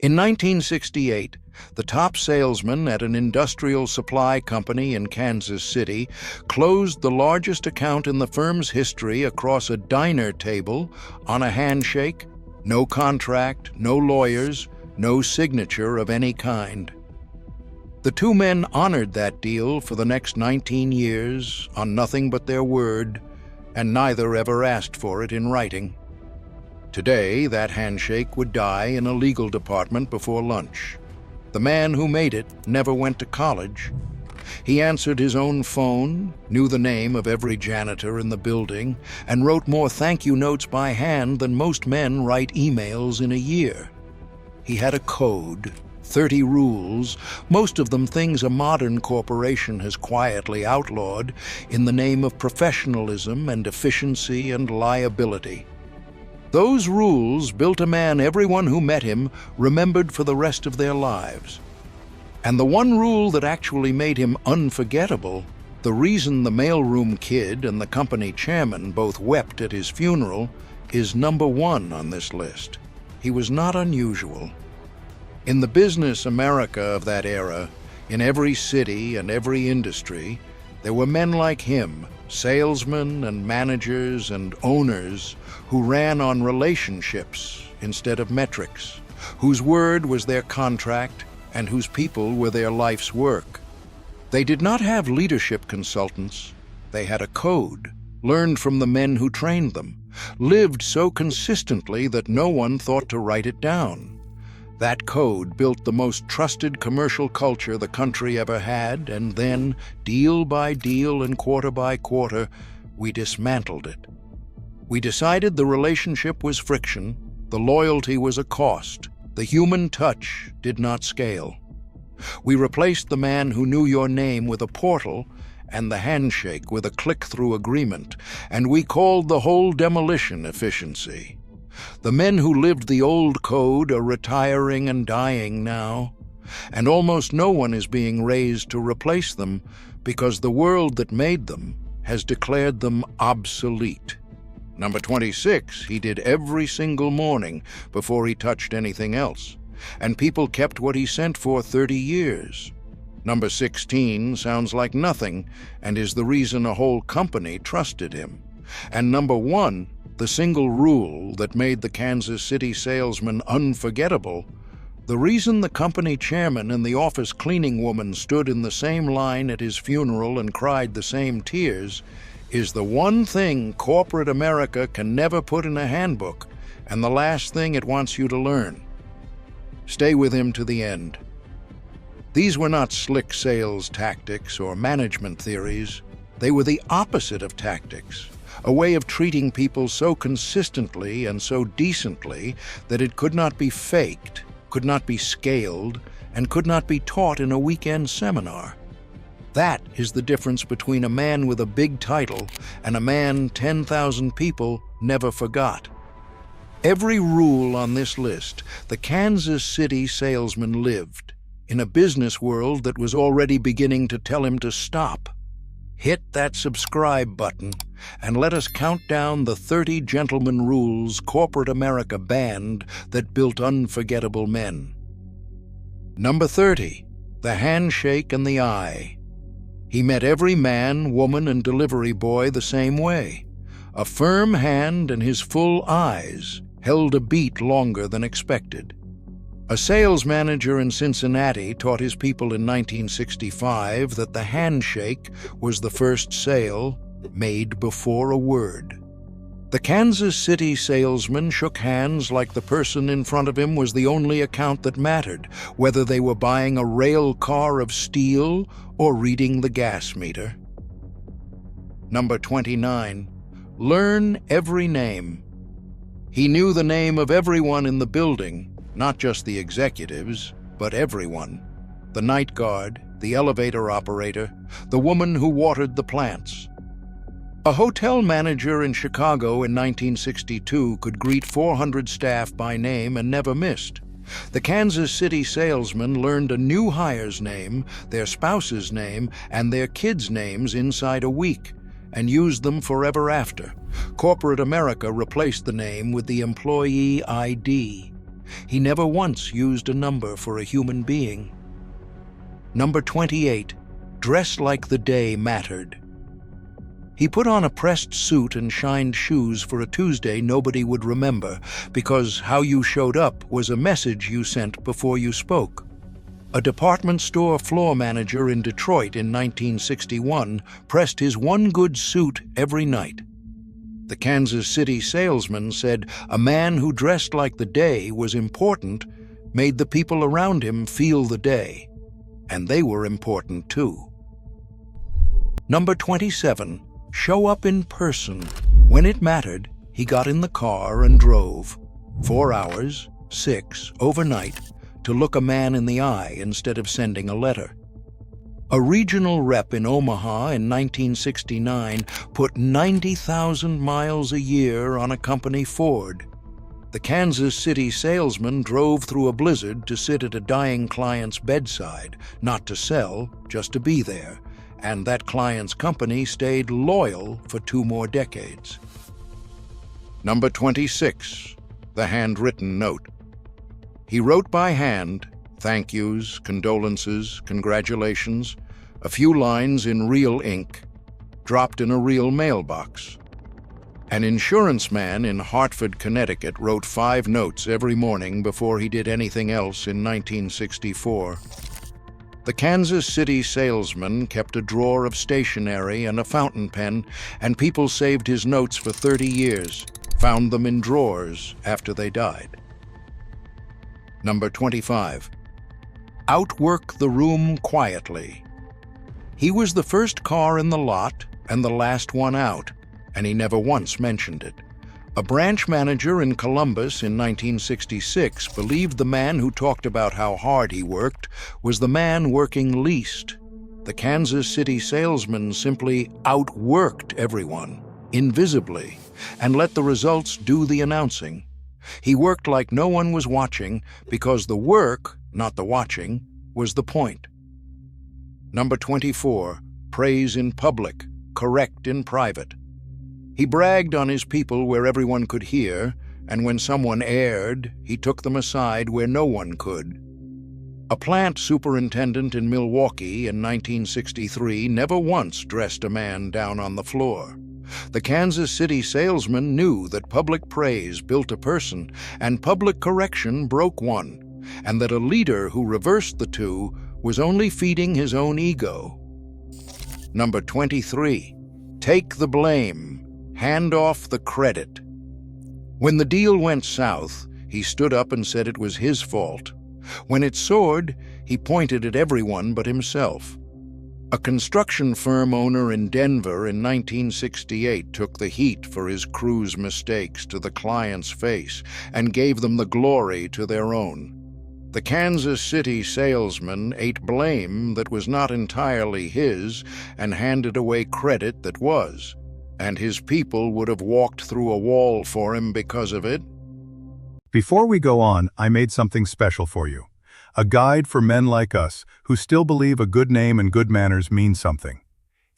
In 1968, the top salesman at an industrial supply company in Kansas City closed the largest account in the firm's history across a diner table on a handshake, no contract, no lawyers, no signature of any kind. The two men honored that deal for the next 19 years on nothing but their word, and neither ever asked for it in writing. Today, that handshake would die in a legal department before lunch. The man who made it never went to college. He answered his own phone, knew the name of every janitor in the building, and wrote more thank you notes by hand than most men write emails in a year. He had a code, 30 rules, most of them things a modern corporation has quietly outlawed in the name of professionalism and efficiency and liability. Those rules built a man everyone who met him remembered for the rest of their lives. And the one rule that actually made him unforgettable, the reason the mailroom kid and the company chairman both wept at his funeral, is number one on this list. He was not unusual. In the business America of that era, in every city and every industry, there were men like him, salesmen and managers and owners who ran on relationships instead of metrics, whose word was their contract and whose people were their life's work. They did not have leadership consultants. They had a code, learned from the men who trained them, lived so consistently that no one thought to write it down. That code built the most trusted commercial culture the country ever had, and then, deal by deal and quarter by quarter, we dismantled it. We decided the relationship was friction, the loyalty was a cost, the human touch did not scale. We replaced the man who knew your name with a portal and the handshake with a click-through agreement, and we called the whole demolition efficiency. The men who lived the old code are retiring and dying now, and almost no one is being raised to replace them because the world that made them has declared them obsolete. Number 26, he did every single morning before he touched anything else, and people kept what he sent for 30 years. Number 16 sounds like nothing and is the reason a whole company trusted him. And number 1, the single rule that made the Kansas City salesman unforgettable, the reason the company chairman and the office cleaning woman stood in the same line at his funeral and cried the same tears, is the one thing corporate America can never put in a handbook, and the last thing it wants you to learn. Stay with him to the end. These were not slick sales tactics or management theories. They were the opposite of tactics. A way of treating people so consistently and so decently that it could not be faked, could not be scaled, and could not be taught in a weekend seminar. That is the difference between a man with a big title and a man 10,000 people never forgot. Every rule on this list, the Kansas City salesman lived in a business world that was already beginning to tell him to stop. Hit that subscribe button and let us count down the 30 gentleman rules corporate America banned that built unforgettable men. Number 30, the handshake and the eye. He met every man, woman, and delivery boy the same way. A firm hand and his full eyes held a beat longer than expected. A sales manager in Cincinnati taught his people in 1965 that the handshake was the first sale made before a word. The Kansas City salesman shook hands like the person in front of him was the only account that mattered, whether they were buying a rail car of steel or reading the gas meter. Number 29, learn every name. He knew the name of everyone in the building, not just the executives, but everyone. The night guard, the elevator operator, the woman who watered the plants. A hotel manager in Chicago in 1962 could greet 400 staff by name and never missed. The Kansas City salesman learned a new hire's name, their spouse's name, and their kids' names inside a week, and used them forever after. Corporate America replaced the name with the employee ID. He never once used a number for a human being. Number 28. Dress like the day mattered. He put on a pressed suit and shined shoes for a Tuesday nobody would remember, because how you showed up was a message you sent before you spoke. A department store floor manager in Detroit in 1961 pressed his one good suit every night. The Kansas City salesman said a man who dressed like the day was important, made the people around him feel the day, and they were important too. Number 27. Show up in person. When it mattered, he got in the car and drove. 4 hours, 6, overnight, to look a man in the eye instead of sending a letter. A regional rep in Omaha in 1969 put 90,000 miles a year on a company Ford. The Kansas City salesman drove through a blizzard to sit at a dying client's bedside, not to sell, just to be there, and that client's company stayed loyal for 2 more decades. Number 26. The handwritten note. He wrote by hand, thank yous, condolences, congratulations, a few lines in real ink, dropped in a real mailbox. An insurance man in Hartford, Connecticut wrote 5 notes every morning before he did anything else in 1964. The Kansas City salesman kept a drawer of stationery and a fountain pen, and people saved his notes for 30 years, found them in drawers after they died. Number 25. Outwork the room quietly. He was the first car in the lot and the last one out, and he never once mentioned it. A branch manager in Columbus in 1966 believed the man who talked about how hard he worked was the man working least. The Kansas City salesman simply outworked everyone, invisibly, and let the results do the announcing. He worked like no one was watching because the work, not the watching, was the point. Number 24. Praise in public, correct in private. He bragged on his people where everyone could hear, and when someone erred, he took them aside where no one could. A plant superintendent in Milwaukee in 1963 never once dressed a man down on the floor. The Kansas City salesman knew that public praise built a person and public correction broke one, and that a leader who reversed the two was only feeding his own ego. Number 23. Take the blame. Hand off the credit. When the deal went south, he stood up and said it was his fault. When it soared, he pointed at everyone but himself. A construction firm owner in Denver in 1968 took the heat for his crew's mistakes to the client's face and gave them the glory to their own. The Kansas City salesman ate blame that was not entirely his and handed away credit that was. And his people would have walked through a wall for him because of it. Before we go on, I made something special for you. A guide for men like us who still believe a good name and good manners mean something.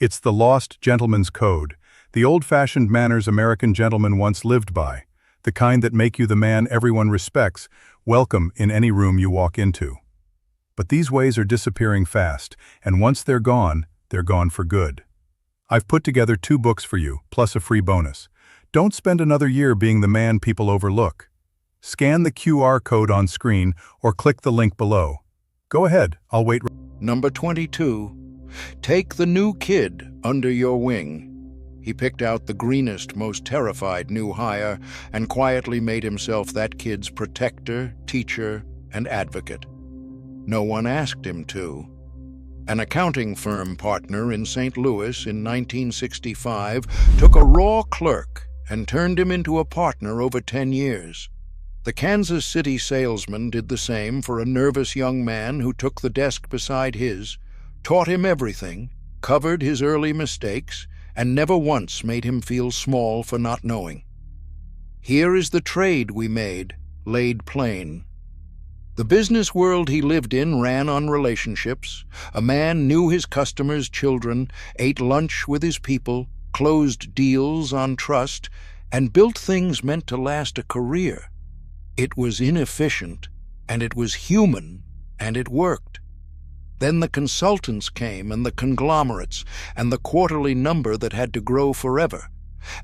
It's the lost gentleman's code, the old-fashioned manners American gentlemen once lived by, the kind that make you the man everyone respects, welcome in any room you walk into. But these ways are disappearing fast, and once they're gone for good. I've put together 2 books for you, plus a free bonus. Don't spend another year being the man people overlook. Scan the QR code on screen or click the link below. Go ahead, I'll wait. Number 22. Take the new kid under your wing. He picked out the greenest, most terrified new hire and quietly made himself that kid's protector, teacher, and advocate. No one asked him to. An accounting firm partner in St. Louis in 1965 took a raw clerk and turned him into a partner over 10 years. The Kansas City salesman did the same for a nervous young man who took the desk beside his, taught him everything, covered his early mistakes, and never once made him feel small for not knowing. Here is the trade we made, laid plain. The business world he lived in ran on relationships. A man knew his customers' children, ate lunch with his people, closed deals on trust, and built things meant to last a career. It was inefficient, and it was human, and it worked. Then the consultants came, and the conglomerates, and the quarterly number that had to grow forever.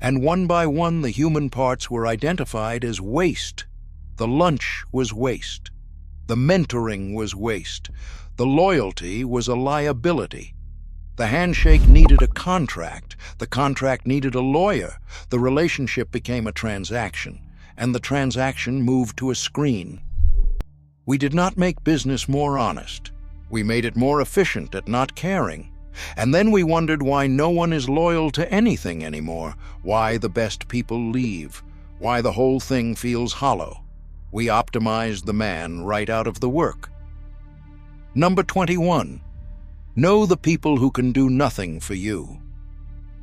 And one by one the human parts were identified as waste. The lunch was waste. The mentoring was waste. The loyalty was a liability. The handshake needed a contract. The contract needed a lawyer. The relationship became a transaction, and the transaction moved to a screen. We did not make business more honest. We made it more efficient at not caring. And then we wondered why no one is loyal to anything anymore, why the best people leave, why the whole thing feels hollow. We optimized the man right out of the work. Number 21. Know the people who can do nothing for you.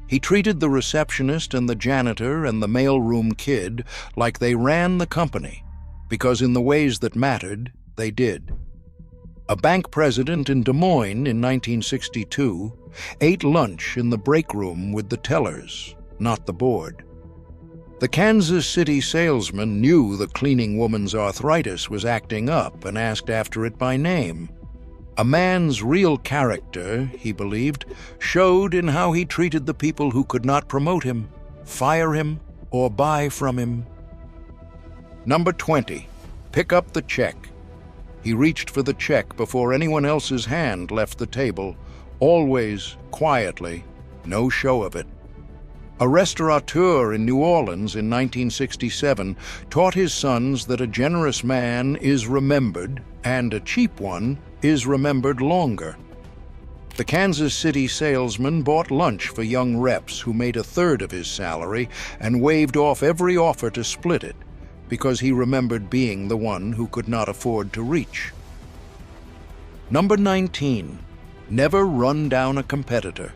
He treated the receptionist and the janitor and the mailroom kid like they ran the company, because in the ways that mattered, they did. A bank president in Des Moines in 1962 ate lunch in the break room with the tellers, not the board. The Kansas City salesman knew the cleaning woman's arthritis was acting up and asked after it by name. A man's real character, he believed, showed in how he treated the people who could not promote him, fire him, or buy from him. Number 20. Pick up the check. He reached for the check before anyone else's hand left the table, always quietly, no show of it. A restaurateur in New Orleans in 1967 taught his sons that a generous man is remembered and a cheap one is remembered longer. The Kansas City salesman bought lunch for young reps who made a third of his salary and waved off every offer to split it because he remembered being the one who could not afford to reach. Number 19. Never run down a competitor.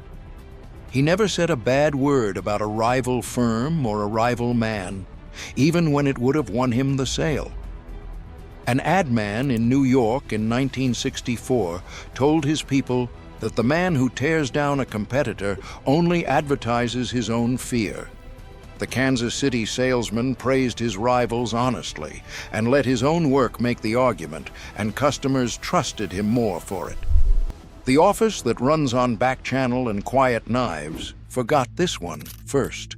He never said a bad word about a rival firm or a rival man, even when it would have won him the sale. An ad man in New York in 1964 told his people that the man who tears down a competitor only advertises his own fear. The Kansas City salesman praised his rivals honestly and let his own work make the argument, and customers trusted him more for it. The office that runs on back channel and quiet knives forgot this one first.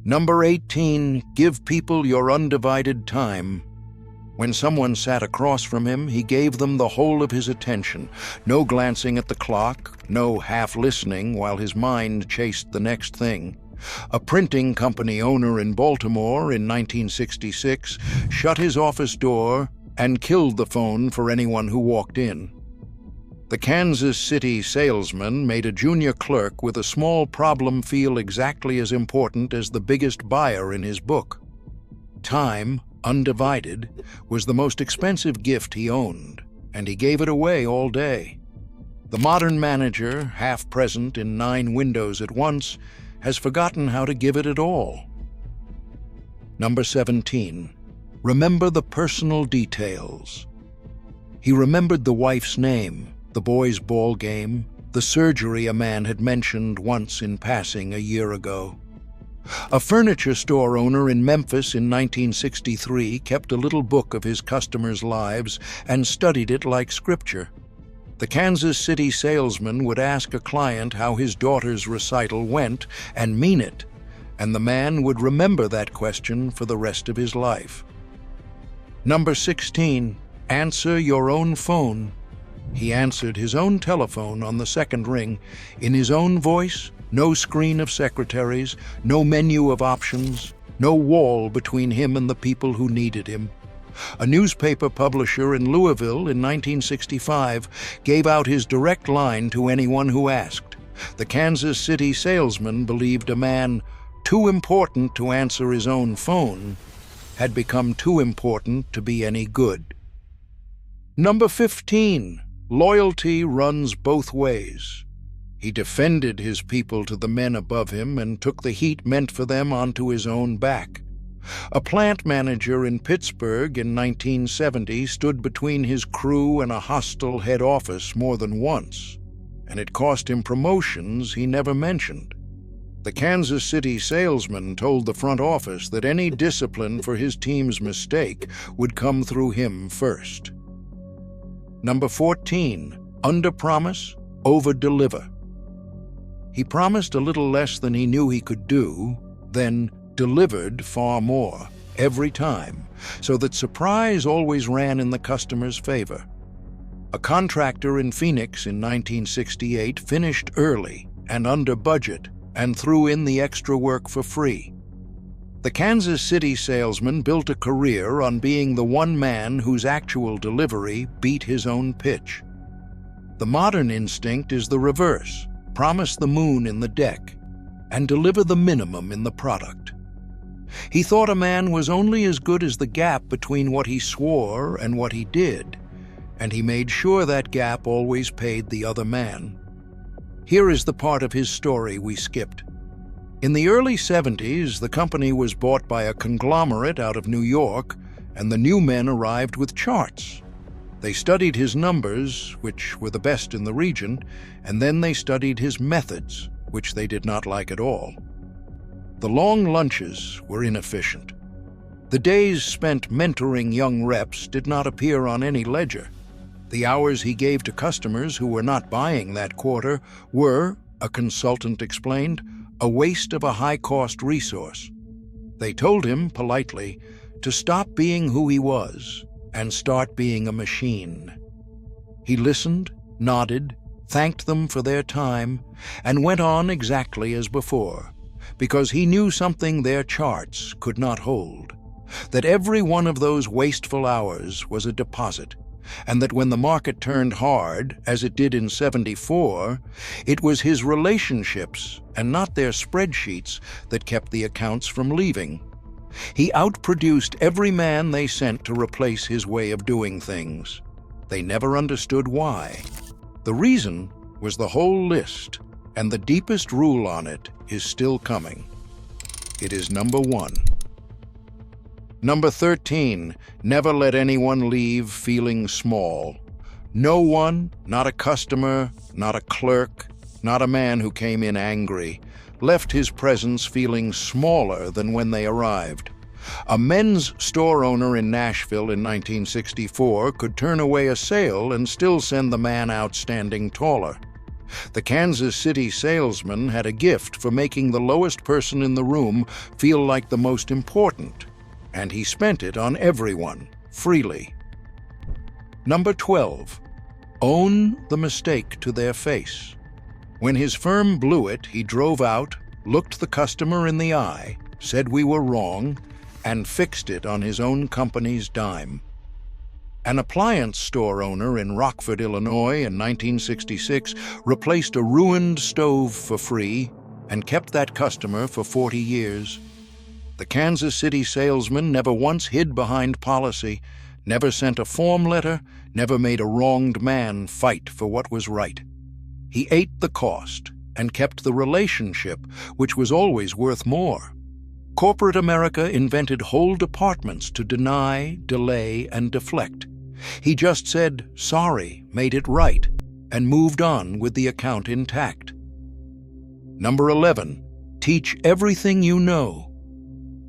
Number 18. Give people your undivided time. When someone sat across from him, he gave them the whole of his attention. No glancing at the clock, no half listening while his mind chased the next thing. A printing company owner in Baltimore in 1966 shut his office door and killed the phone for anyone who walked in. The Kansas City salesman made a junior clerk with a small problem feel exactly as important as the biggest buyer in his book. Time, undivided, was the most expensive gift he owned, and he gave it away all day. The modern manager, half present in 9 windows at once, has forgotten how to give it at all. Number 17. Remember the personal details. He remembered the wife's name, the boys' ball game, the surgery a man had mentioned once in passing a year ago. A furniture store owner in Memphis in 1963 kept a little book of his customers' lives and studied it like scripture. The Kansas City salesman would ask a client how his daughter's recital went and mean it, and the man would remember that question for the rest of his life. Number 16. Answer your own phone. He answered his own telephone on the second ring, in his own voice, no screen of secretaries, no menu of options, no wall between him and the people who needed him. A newspaper publisher in Louisville in 1965 gave out his direct line to anyone who asked. The Kansas City salesman believed a man too important to answer his own phone had become too important to be any good. Number 15. Loyalty runs both ways. He defended his people to the men above him and took the heat meant for them onto his own back. A plant manager in Pittsburgh in 1970 stood between his crew and a hostile head office more than once, and it cost him promotions he never mentioned. The Kansas City salesman told the front office that any discipline for his team's mistake would come through him first. Number 14, under-promise, over-deliver. He promised a little less than he knew he could do, then delivered far more, every time, so that surprise always ran in the customer's favor. A contractor in Phoenix in 1968 finished early and under budget and threw in the extra work for free. The Kansas City salesman built a career on being the one man whose actual delivery beat his own pitch. The modern instinct is the reverse: promise the moon in the deck and deliver the minimum in the product. He thought a man was only as good as the gap between what he swore and what he did, and he made sure that gap always paid the other man. Here is the part of his story we skipped. In the early 70s, the company was bought by a conglomerate out of New York, and the new men arrived with charts. They studied his numbers, which were the best in the region, and then they studied his methods, which they did not like at all. The long lunches were inefficient. The days spent mentoring young reps did not appear on any ledger. The hours he gave to customers who were not buying that quarter were, a consultant explained, a waste of a high-cost resource. They told him, politely, to stop being who he was and start being a machine. He listened, nodded, thanked them for their time, and went on exactly as before, because he knew something their charts could not hold, that every one of those wasteful hours was a deposit, and that when the market turned hard, as it did in '74, it was his relationships and not their spreadsheets that kept the accounts from leaving. He outproduced every man they sent to replace his way of doing things. They never understood why. The reason was the whole list, and the deepest rule on it is still coming. It is number 1. Number 13, never let anyone leave feeling small. No one, not a customer, not a clerk, not a man who came in angry, left his presence feeling smaller than when they arrived. A men's store owner in Nashville in 1964 could turn away a sale and still send the man out standing taller. The Kansas City salesman had a gift for making the lowest person in the room feel like the most important, and he spent it on everyone, freely. Number 12, own the mistake to their face. When his firm blew it, he drove out, looked the customer in the eye, said we were wrong, and fixed it on his own company's dime. An appliance store owner in Rockford, Illinois in 1966 replaced a ruined stove for free and kept that customer for 40 years. The Kansas City salesman never once hid behind policy, never sent a form letter, never made a wronged man fight for what was right. He ate the cost and kept the relationship, which was always worth more. Corporate America invented whole departments to deny, delay, and deflect. He just said, sorry, made it right, and moved on with the account intact. Number 11, teach everything you know.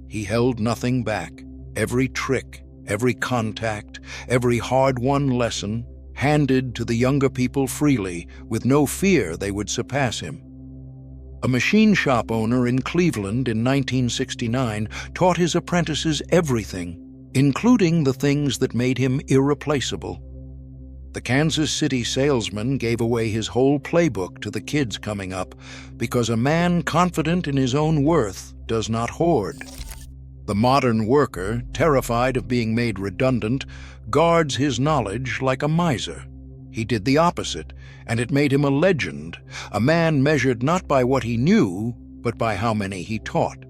He held nothing back. Every trick, every contact, every hard-won lesson, handed to the younger people freely, with no fear they would surpass him. A machine shop owner in Cleveland in 1969 taught his apprentices everything, including the things that made him irreplaceable. The Kansas City salesman gave away his whole playbook to the kids coming up, because a man confident in his own worth does not hoard. The modern worker, terrified of being made redundant, guards his knowledge like a miser. He did the opposite, and it made him a legend, a man measured not by what he knew, but by how many he taught.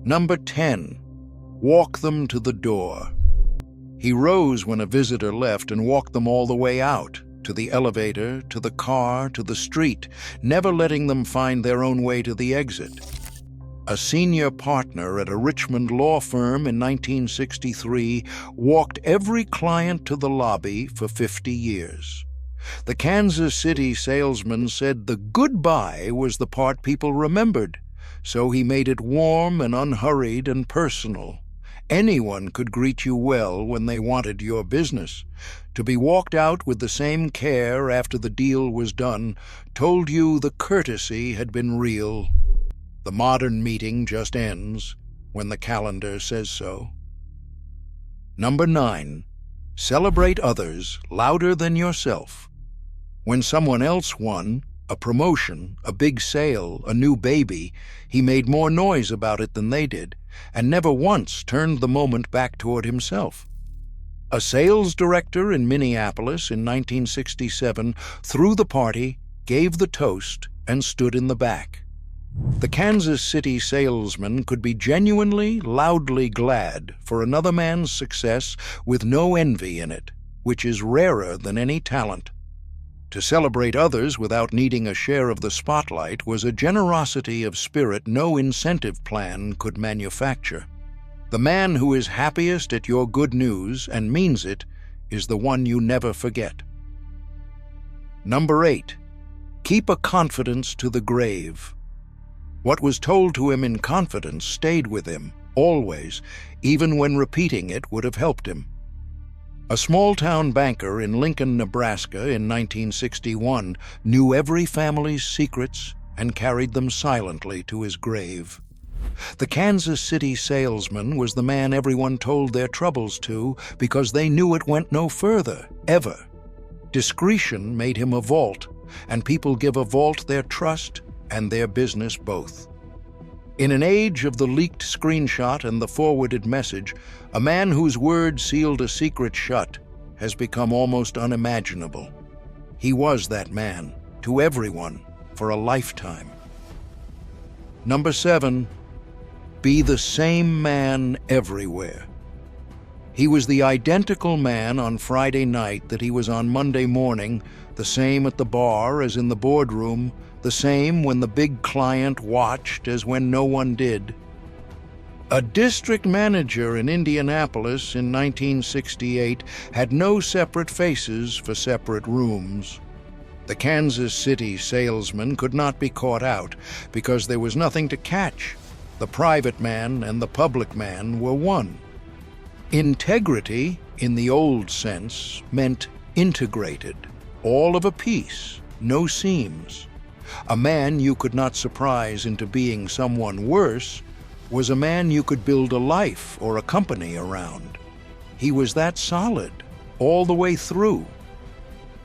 Number 10, walk them to the door. He rose when a visitor left and walked them all the way out, to the elevator, to the car, to the street, never letting them find their own way to the exit. A senior partner at a Richmond law firm in 1963 walked every client to the lobby for 50 years. The Kansas City salesman said the goodbye was the part people remembered, so he made it warm and unhurried and personal. Anyone could greet you well when they wanted your business. To be walked out with the same care after the deal was done told you the courtesy had been real. The modern meeting just ends when the calendar says so. Number 9. Celebrate others louder than yourself. When someone else won, a promotion, a big sale, a new baby, he made more noise about it than they did, and never once turned the moment back toward himself. A sales director in Minneapolis in 1967 threw the party, gave the toast, and stood in the back. The Kansas City salesman could be genuinely, loudly glad for another man's success with no envy in it, which is rarer than any talent. To celebrate others without needing a share of the spotlight was a generosity of spirit no incentive plan could manufacture. The man who is happiest at your good news and means it is the one you never forget. Number 8. Keep a confidence to the grave. What was told to him in confidence stayed with him, always, even when repeating it would have helped him. A small-town banker in Lincoln, Nebraska in 1961 knew every family's secrets and carried them silently to his grave. The Kansas City salesman was the man everyone told their troubles to because they knew it went no further, ever. Discretion made him a vault, and people give a vault their trust and their business both. In an age of the leaked screenshot and the forwarded message, a man whose word sealed a secret shut has become almost unimaginable. He was that man, to everyone, for a lifetime. Number 7. Be the same man everywhere. He was the identical man on Friday night that he was on Monday morning, the same at the bar as in the boardroom, the same when the big client watched as when no one did. A district manager in Indianapolis in 1968 had no separate faces for separate rooms. The Kansas City salesman could not be caught out because there was nothing to catch. The private man and the public man were one. Integrity, in the old sense, meant integrated, all of a piece, no seams. A man you could not surprise into being someone worse was a man you could build a life or a company around. He was that solid, all the way through.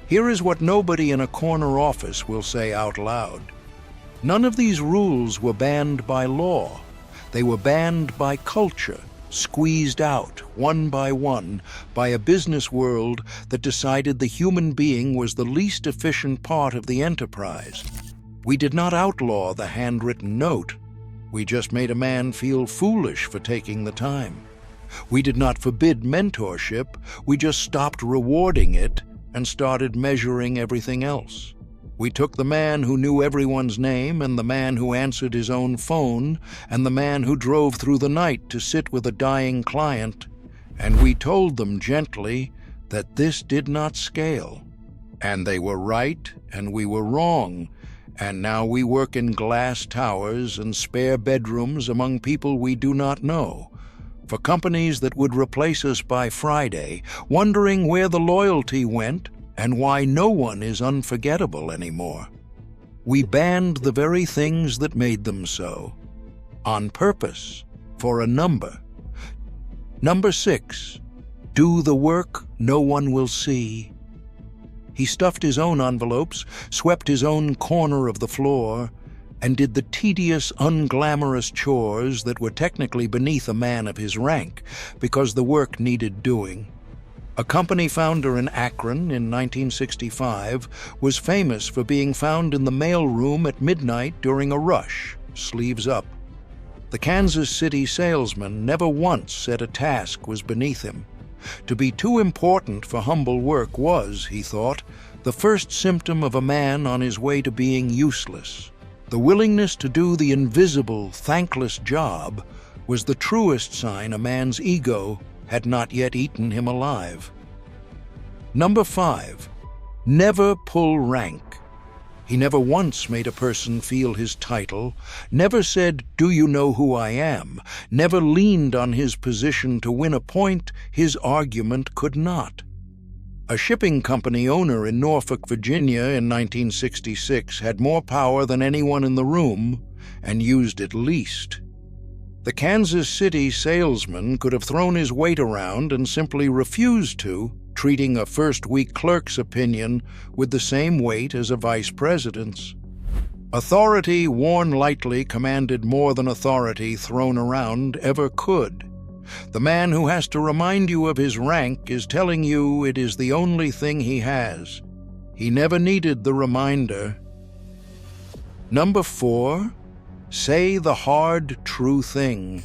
Here is what nobody in a corner office will say out loud. None of these rules were banned by law. They were banned by culture, squeezed out, one by one, by a business world that decided the human being was the least efficient part of the enterprise. We did not outlaw the handwritten note. We just made a man feel foolish for taking the time. We did not forbid mentorship. We just stopped rewarding it and started measuring everything else. We took the man who knew everyone's name and the man who answered his own phone and the man who drove through the night to sit with a dying client, and we told them gently that this did not scale. And they were right and we were wrong. And now we work in glass towers and spare bedrooms among people we do not know, for companies that would replace us by Friday, wondering where the loyalty went and why no one is unforgettable anymore. We banned the very things that made them so, on purpose, for a number. Number 6, do the work no one will see. He stuffed his own envelopes, swept his own corner of the floor, and did the tedious, unglamorous chores that were technically beneath a man of his rank, because the work needed doing. A company founder in Akron in 1965 was famous for being found in the mailroom at midnight during a rush, sleeves up. The Kansas City salesman never once said a task was beneath him. To be too important for humble work was, he thought, the first symptom of a man on his way to being useless. The willingness to do the invisible, thankless job was the truest sign a man's ego had not yet eaten him alive. Number 5, Never pull rank. He never once made a person feel his title, never said, "Do you know who I am?" Never leaned on his position to win a point his argument could not. A shipping company owner in Norfolk, Virginia in 1966 had more power than anyone in the room and used it least. The Kansas City salesman could have thrown his weight around and simply refused to, treating a first-week clerk's opinion with the same weight as a vice president's. Authority worn lightly commanded more than authority thrown around ever could. The man who has to remind you of his rank is telling you it is the only thing he has. He never needed the reminder. Number 4, say the hard, true thing.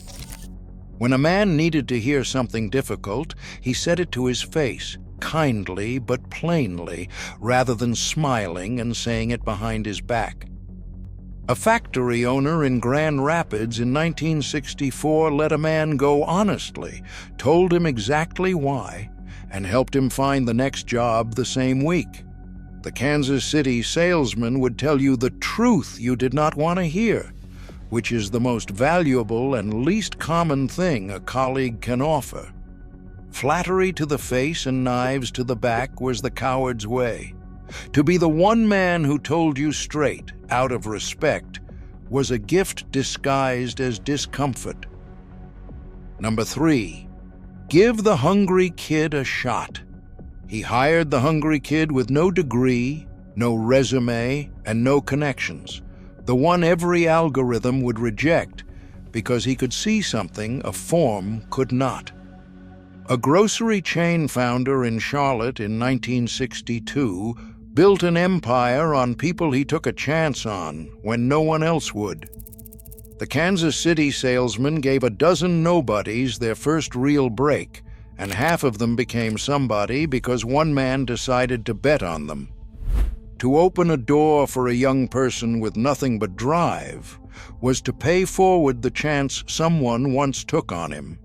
When a man needed to hear something difficult, he said it to his face, kindly but plainly, rather than smiling and saying it behind his back. A factory owner in Grand Rapids in 1964 let a man go honestly, told him exactly why, and helped him find the next job the same week. The Kansas City salesman would tell you the truth you did not want to hear, which is the most valuable and least common thing a colleague can offer. Flattery to the face and knives to the back was the coward's way. To be the one man who told you straight, out of respect, was a gift disguised as discomfort. Number 3, give the hungry kid a shot. He hired the hungry kid with no degree, no resume, and no connections. The one every algorithm would reject because he could see something a form could not. A grocery chain founder in Charlotte in 1962 built an empire on people he took a chance on when no one else would. The Kansas City salesman gave a dozen nobodies their first real break, and half of them became somebody because one man decided to bet on them. To open a door for a young person with nothing but drive was to pay forward the chance someone once took on him.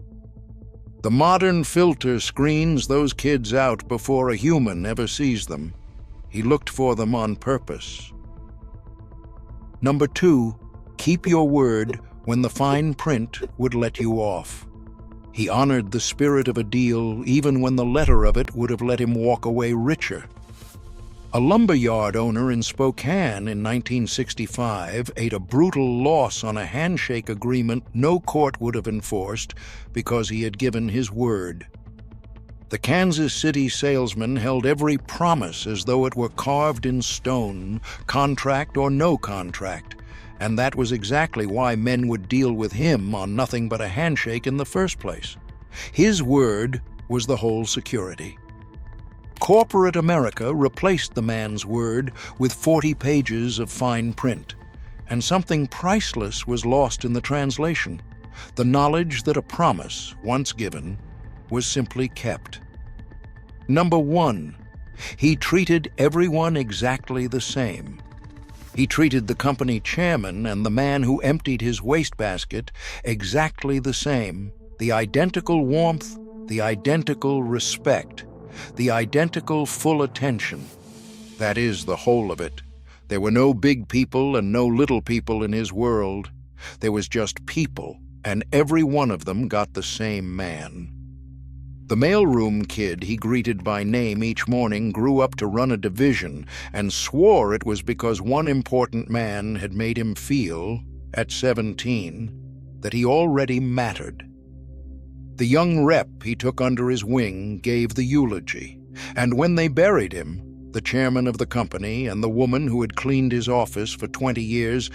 The modern filter screens those kids out before a human ever sees them. He looked for them on purpose. Number 2, keep your word when the fine print would let you off. He honored the spirit of a deal even when the letter of it would have let him walk away richer. A lumberyard owner in Spokane in 1965 ate a brutal loss on a handshake agreement no court would have enforced because he had given his word. The Kansas City salesman held every promise as though it were carved in stone, contract or no contract, and that was exactly why men would deal with him on nothing but a handshake in the first place. His word was the whole security. Corporate America replaced the man's word with 40 pages of fine print, and something priceless was lost in the translation: the knowledge that a promise, once given, was simply kept. Number 1, he treated everyone exactly the same. He treated the company chairman and the man who emptied his wastebasket exactly the same, the identical warmth, the identical respect, the identical full attention. That is the whole of it. There were no big people and no little people in his world. There was just people, and every one of them got the same man. The mailroom kid he greeted by name each morning grew up to run a division and swore it was because one important man had made him feel, at 17, that he already mattered. The young rep he took under his wing gave the eulogy, and when they buried him, the chairman of the company and the woman who had cleaned his office for 20 years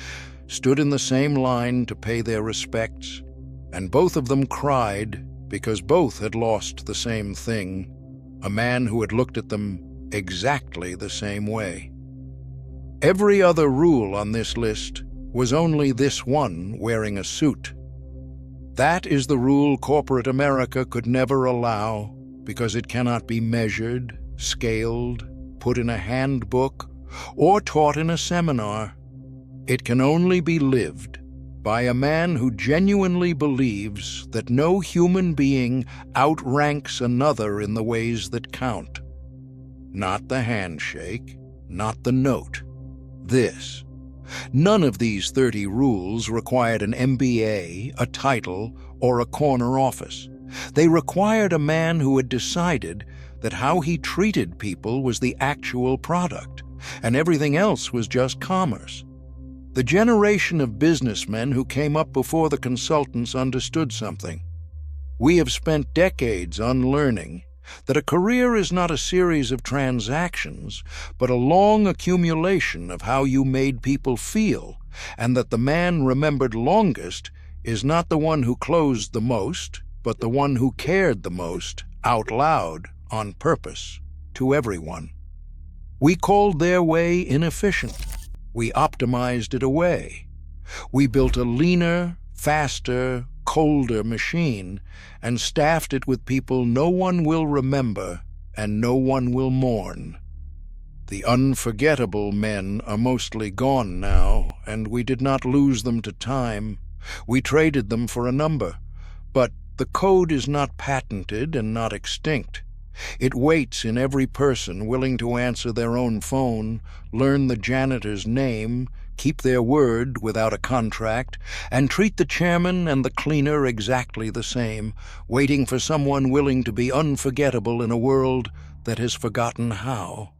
stood in the same line to pay their respects, and both of them cried because both had lost the same thing, a man who had looked at them exactly the same way. Every other rule on this list was only this one wearing a suit. That is the rule corporate America could never allow because it cannot be measured, scaled, put in a handbook, or taught in a seminar. It can only be lived by a man who genuinely believes that no human being outranks another in the ways that count. Not the handshake, not the note. This. None of these 30 rules required an MBA, a title, or a corner office. They required a man who had decided that how he treated people was the actual product, and everything else was just commerce. The generation of businessmen who came up before the consultants understood something. We have spent decades unlearning that a career is not a series of transactions, but a long accumulation of how you made people feel, and that the man remembered longest is not the one who closed the most, but the one who cared the most, out loud, on purpose, to everyone. We called their way inefficient. We optimized it away. We built a leaner, faster, colder machine and staffed it with people no one will remember and no one will mourn. The unforgettable men are mostly gone now, and we did not lose them to time. We traded them for a number. But the code is not patented and not extinct. It waits in every person willing to answer their own phone, learn the janitor's name, keep their word without a contract, and treat the chairman and the cleaner exactly the same, waiting for someone willing to be unforgettable in a world that has forgotten how.